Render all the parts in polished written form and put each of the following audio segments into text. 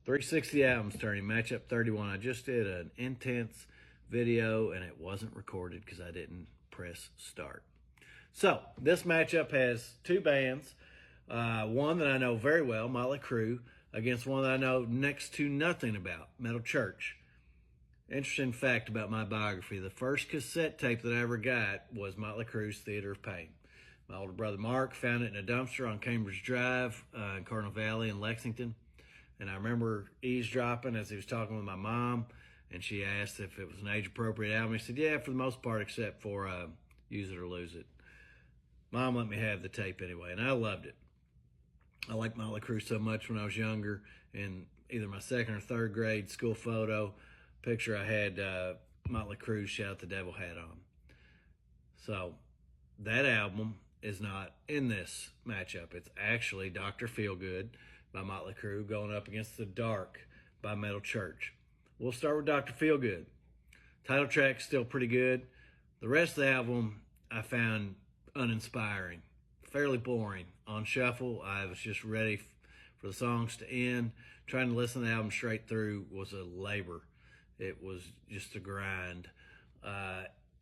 360 albums, Tourney, matchup 31. I just did an intense video and it wasn't recorded because I didn't press start. So this matchup has two bands, one that I know very well, Motley Crue, against one that I know next to nothing about, Metal Church. Interesting fact about my biography, the first cassette tape that I ever got was Motley Crue's Theater of Pain. My older brother Mark found it in a dumpster on Cambridge Drive in Cardinal Valley in Lexington. And I remember eavesdropping as he was talking with my mom, and she asked if it was an age-appropriate album. He said, yeah, for the most part, except for Use It or Lose It. Mom let me have the tape anyway, and I loved it. I liked Motley Crue so much when I was younger. In either my second or third grade school photo picture, I had Motley Crue Shout the Devil hat on. So that album is not in this matchup. It's actually Dr. Feelgood by Motley Crue going up against The Dark by Metal Church. We'll start with Dr. Feelgood. Title track's still pretty good. The rest of the album I found uninspiring, fairly boring. On shuffle, I was just ready for the songs to end. Trying to listen to the album straight through was a labor. It was just a grind.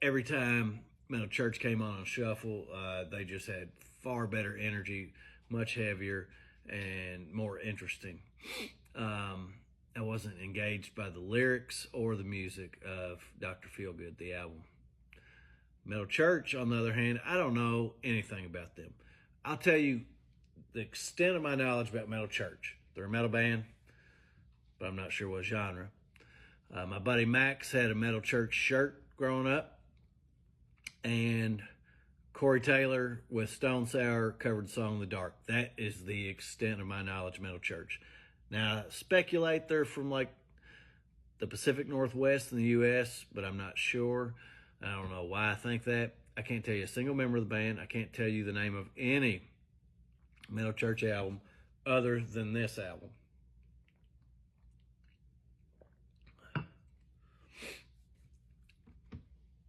Every time Metal Church came on shuffle, they just had far better energy, much heavier, and more interesting. I wasn't engaged by the lyrics or the music of Dr. Feelgood, the album. Metal Church, on the other hand, I don't know anything about them. I'll tell you the extent of my knowledge about Metal Church. They're a metal band, but I'm not sure what genre. My buddy Max had a Metal Church shirt growing up, and Corey Taylor with Stone Sour covered the song The Dark. That is the extent of my knowledge of Metal Church. Now, I speculate they're from like the Pacific Northwest in the U.S., but I'm not sure. I don't know why I think that. I can't tell you a single member of the band. I can't tell you the name of any Metal Church album other than this album.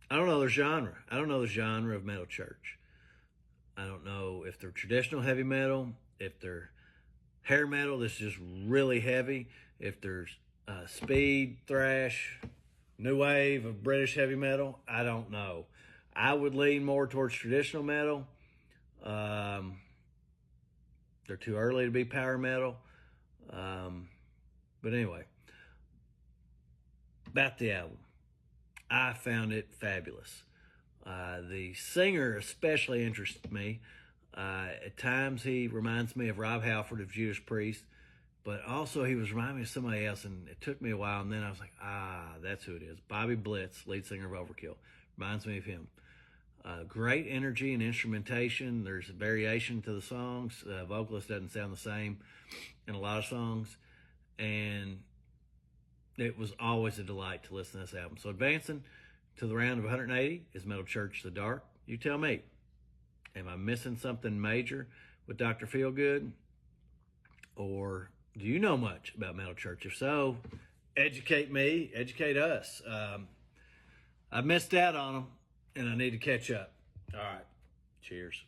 I don't know their genre. I don't know the genre of Metal Church. I don't know if they're traditional heavy metal, if they're hair metal that's just really heavy, if there's speed, thrash, new wave of British heavy metal. I don't know. I would lean more towards traditional metal. They're too early to be power metal. But anyway, about the album. I found it fabulous. The singer especially interests me. At times he reminds me of Rob Halford of Judas Priest, but also he was reminding me of somebody else, and it took me a while, and then I was like, that's who it is. Bobby Blitz, lead singer of Overkill. Reminds me of him. Great energy and instrumentation. There's a variation to the songs. The vocalist doesn't sound the same in a lot of songs, and it was always a delight to listen to this album. So advancing to the round of 180 is Metal Church The Dark. You tell me, am I missing something major with Dr. Feelgood? Or do you know much about Metal Church? If so, educate me, educate us. I missed out on them, and I need to catch up. All right, cheers.